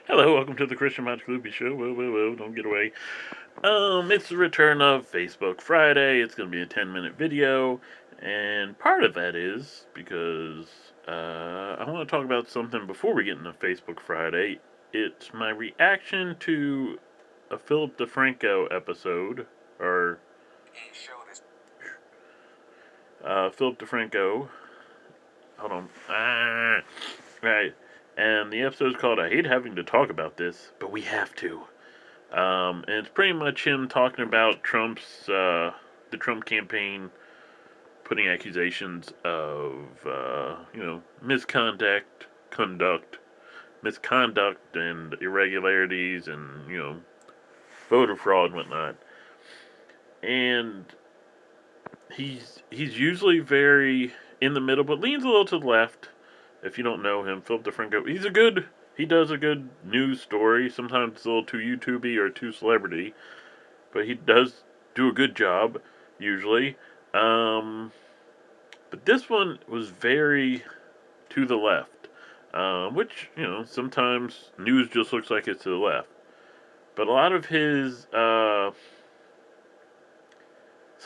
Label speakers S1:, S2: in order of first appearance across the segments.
S1: Hello, welcome to the Christian Magic Loopy Show. Whoa, whoa, whoa, don't get away. It's the return of Facebook Friday. It's going to be a 10-minute video, and part of that is because I want to talk about something before we get into Facebook Friday. It's my reaction to a Phillip DrFranco episode, or Phillip DrFranco. Hold on. Right. And the episode's called I Hate Having to Talk About This, but we have to. And it's pretty much him talking about the Trump campaign, putting accusations of, misconduct and irregularities and, voter fraud and whatnot. And he's usually very in the middle, but leans a little to the left. If you don't know him, Philip DrFranco, he does a good news story. Sometimes it's a little too YouTubey or too celebrity, but he does do a good job usually. But this one was very to the left, which sometimes news just looks like it's to the left. But a lot of his some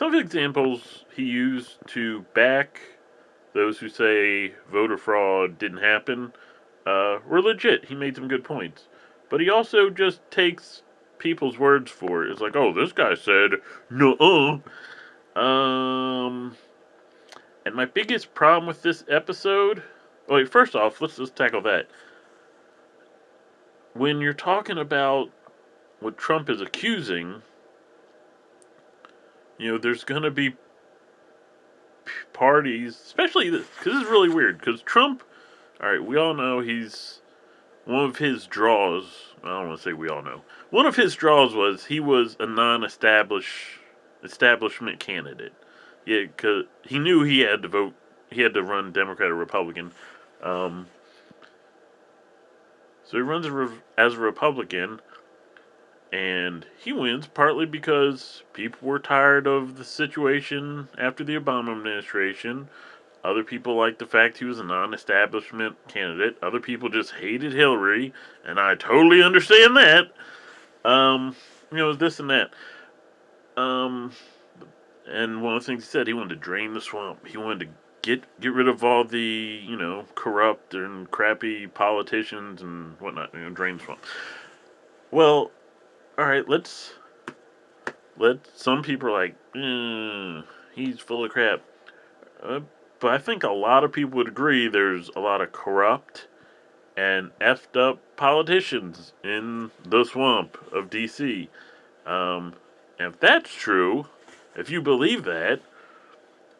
S1: of the examples he used to back those who say voter fraud didn't happen were legit. He made some good points. But he also just takes people's words for it. It's like, oh, this guy said, no. And my biggest problem with this episode. Wait, first off, let's just tackle that. When you're talking about what Trump is accusing, there's going to be parties, especially this, because this is really weird. Because Trump, all right, we all know he's one of his draws. I don't want to say we all know. One of his draws was he was a establishment candidate. Yeah, because he knew he had to vote. He had to run Democrat or Republican. So he runs as a Republican, and he wins partly because people were tired of the situation after the Obama administration. Other people liked the fact he was a non-establishment candidate. Other people just hated Hillary, and I totally understand that. This and that. And one of the things he said, he wanted to drain the swamp. He wanted to get rid of all the, corrupt and crappy politicians and whatnot. Drain the swamp. Well, all right, some people are like, he's full of crap. But I think a lot of people would agree there's a lot of corrupt and effed up politicians in the swamp of D.C. And if that's true, if you believe that,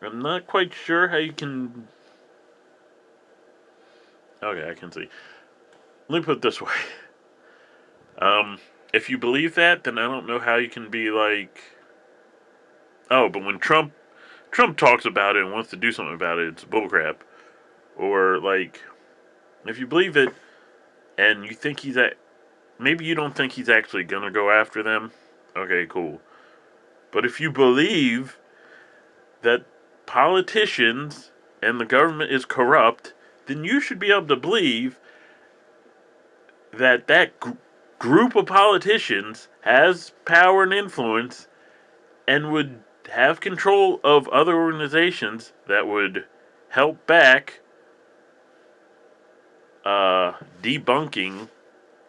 S1: I'm not quite sure how you can. Okay, I can see. Let me put it this way. If you believe that, then I don't know how you can be like, oh, but when Trump talks about it and wants to do something about it, it's bullcrap. Or like, if you believe it and you think maybe you don't think he's actually gonna go after them. Okay, cool. But if you believe that politicians and the government is corrupt, then you should be able to believe that group of politicians has power and influence and would have control of other organizations that would help back debunking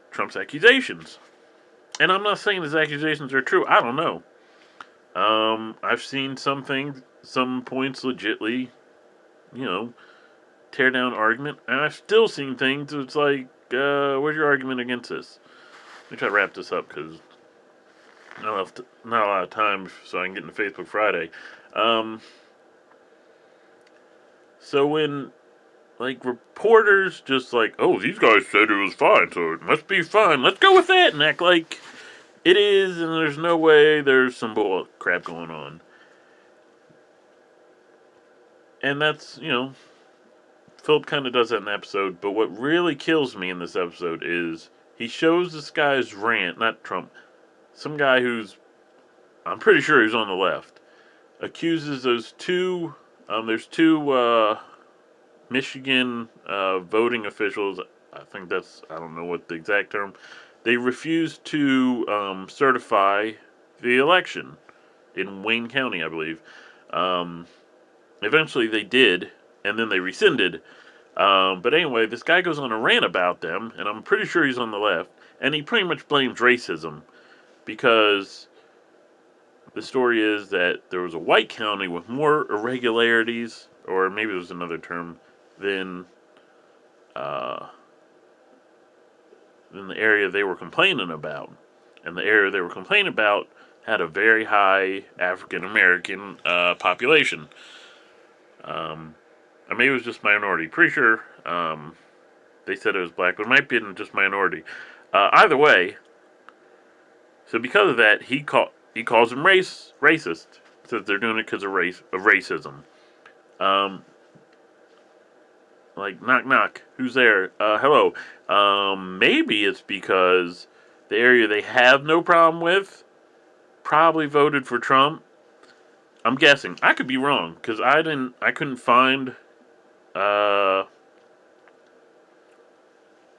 S1: Trump's accusations. And I'm not saying his accusations are true. I don't know. I've seen some points legitly, tear down argument, and I've still seen things that's like, where's your argument against this? Let me try to wrap this up because not a lot of time so I can get into Facebook Friday. So when reporters just like, oh, these guys said it was fine, so it must be fine. Let's go with that and act like it is, and there's no way there's some bull crap going on. And that's, Philip kind of does that in the episode, but what really kills me in this episode is he shows this guy's rant, not Trump, some guy who's, I'm pretty sure he's on the left, accuses there's two Michigan voting officials, I think I don't know what the exact term. They refused to certify the election in Wayne County, I believe. Um, Eventually they did, and then they rescinded. But anyway, this guy goes on a rant about them, and I'm pretty sure he's on the left, and he pretty much blames racism because the story is that there was a white county with more irregularities, or maybe it was another term, than uh, than the area they were complaining about. And the area they were complaining about had a very high African American population. Or maybe it was just minority. Pretty sure they said it was black, but it might be just minority. Either way, so because of that, he calls them racist. Says they're doing it because of racism. Um, like knock knock, who's there? Hello. Maybe it's because the area they have no problem with probably voted for Trump. I'm guessing. I could be wrong because I couldn't find uh,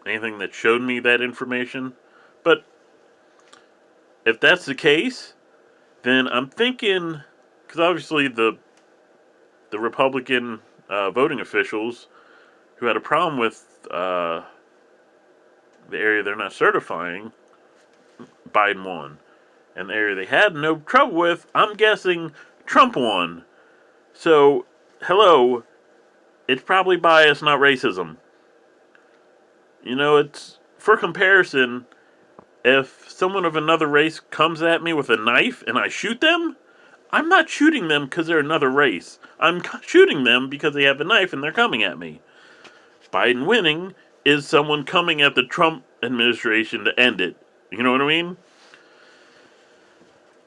S1: anything that showed me that information. But if that's the case, then I'm thinking because obviously the Republican voting officials who had a problem with the area they're not certifying, Biden won. And the area they had no trouble with, I'm guessing Trump won. So, hello, it's probably bias, not racism. You know, it's for comparison, if someone of another race comes at me with a knife and I shoot them, I'm not shooting them because they're another race. I'm shooting them because they have a knife and they're coming at me. Biden winning is someone coming at the Trump administration to end it. You know what I mean?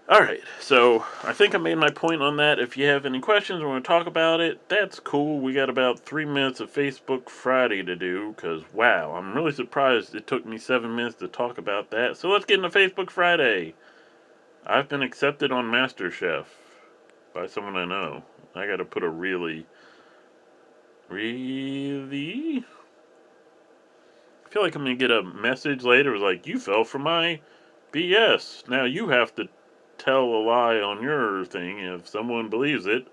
S1: Alright, so I think I made my point on that. If you have any questions or want to talk about it, that's cool. We got about 3 minutes of Facebook Friday to do, because wow, I'm really surprised it took me 7 minutes to talk about that. So let's get into Facebook Friday. I've been accepted on MasterChef by someone I know. I gotta put a really? I feel like I'm gonna get a message later. It was like, you fell for my BS. Now you have to tell a lie on your thing. If someone believes it,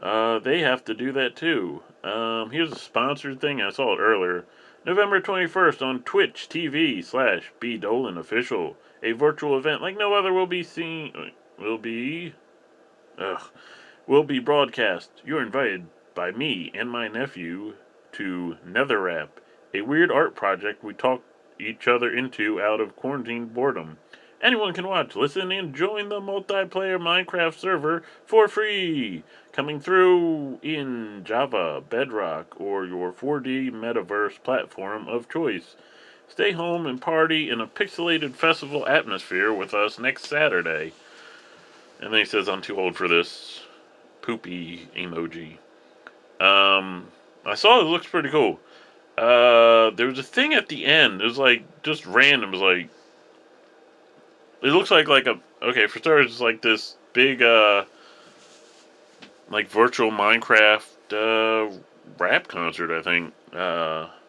S1: they have to do that too. Here's a sponsored thing. I saw it earlier. November 21st on Twitch TV / B Dolan Official. A virtual event like no other will be broadcast. You're invited by me and my nephew to Netherwrap, a weird art project we talked each other into out of quarantine boredom. Anyone can watch, listen, and join the multiplayer Minecraft server for free. Coming through in Java, Bedrock, or your 4D metaverse platform of choice. Stay home and party in a pixelated festival atmosphere with us next Saturday. And then he says, I'm too old for this. Poopy emoji. I saw it looks pretty cool. There was a thing at the end. It was like just random. It was like it looks like a okay for starters. It's like this big like virtual Minecraft rap concert. I think.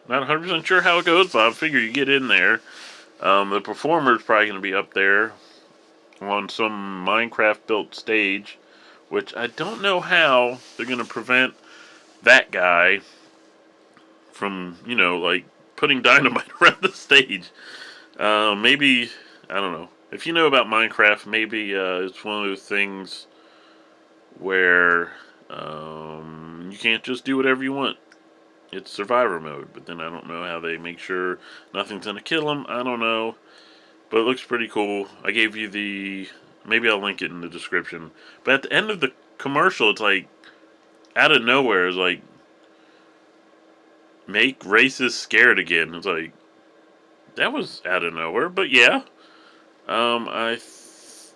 S1: Not 100% sure how it goes, but I figure you get in there. The performer's probably going to be up there on some Minecraft built stage, which I don't know how they're going to prevent that guy from, like putting dynamite around the stage. Maybe, I don't know. If you know about Minecraft, maybe it's one of those things where you can't just do whatever you want. It's survivor mode, but then I don't know how they make sure nothing's going to kill them. I don't know. But it looks pretty cool. I gave you maybe I'll link it in the description. But at the end of the commercial, it's like, out of nowhere, it's like, make racists scared again. It's like, that was out of nowhere, but yeah. Let's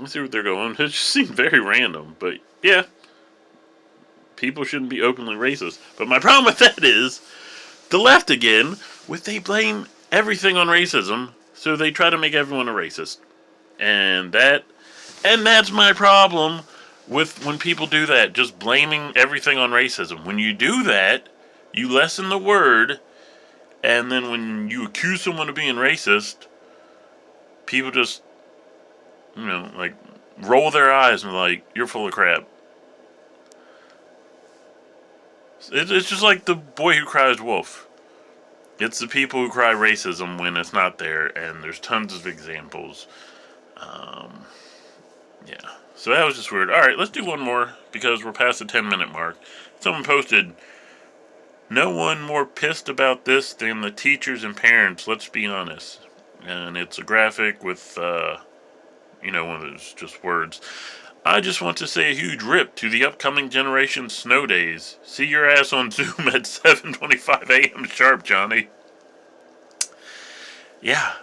S1: see what they're going. It just seemed very random, but yeah. People shouldn't be openly racist. But my problem with that is, the left again, they blame everything on racism, so they try to make everyone a racist. And that's my problem with when people do that, just blaming everything on racism. When you do that, You lessen the word, and then when you accuse someone of being racist, people just, like, roll their eyes and be like, you're full of crap. It's just like the boy who cries wolf. It's the people who cry racism when it's not there, and there's tons of examples. Yeah. So that was just weird. Alright, let's do one more, because we're past the 10-minute mark. Someone posted, no one more pissed about this than the teachers and parents, let's be honest. And it's a graphic with, one of those just words. I just want to say a huge rip to the upcoming generation snow days. See your ass on Zoom at 7:25 a.m. sharp, Johnny. Yeah,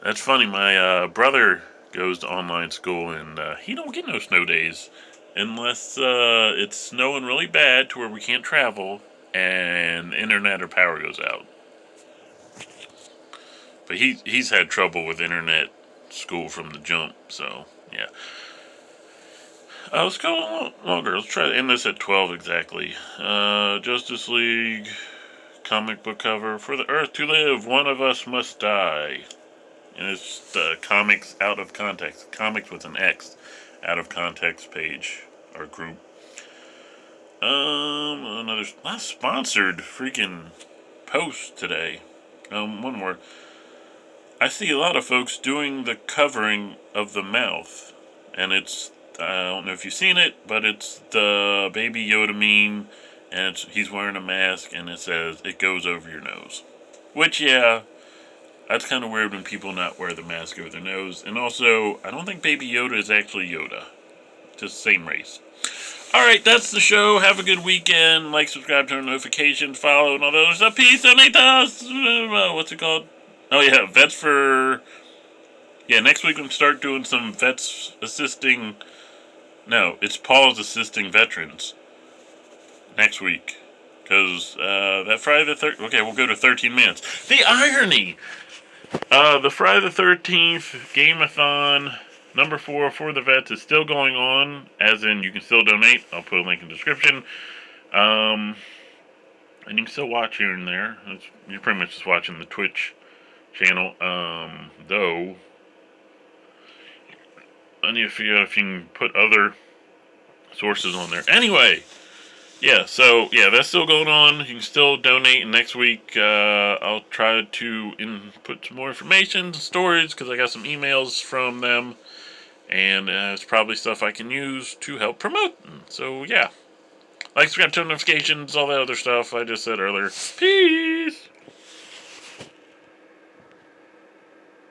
S1: that's funny. My brother goes to online school, and he don't get no snow days unless it's snowing really bad to where we can't travel and internet or power goes out. But he's had trouble with internet school from the jump, so yeah. Let's go a little longer. Let's try to end this at 12 exactly. Justice League comic book cover. For the Earth to live, one of us must die. And it's the comics out of context. Comics with an X out of context page or group. Another not sponsored freaking post today. One more. I see a lot of folks doing the covering of the mouth, and it's, I don't know if you've seen it, but it's the Baby Yoda meme, and he's wearing a mask, and it says, it goes over your nose. Which, yeah, that's kind of weird when people not wear the mask over their nose. And also, I don't think Baby Yoda is actually Yoda. Just same race. Alright, that's the show. Have a good weekend. Like, subscribe, turn on notifications, follow, and all that other stuff. Peace, donate us. What's it called? Oh, yeah, Vets for... Yeah, next week we're going to start doing some vets assisting... No, it's Paws assisting veterans. Next week. Because that Friday the 13th... Okay, we'll go to 13 minutes. The irony! The Friday the 13th Game-athon number 4 for the vets is still going on. As in, you can still donate. I'll put a link in the description. And you can still watch here and there. You're pretty much just watching the Twitch channel, though I need to figure out if you can put other sources on there. Anyway, yeah, so, yeah, that's still going on. You can still donate, and next week, I'll try to input some more information and stories, because I got some emails from them, and it's probably stuff I can use to help promote. So, yeah. Like, subscribe, turn notifications, all that other stuff I just said earlier. Peace!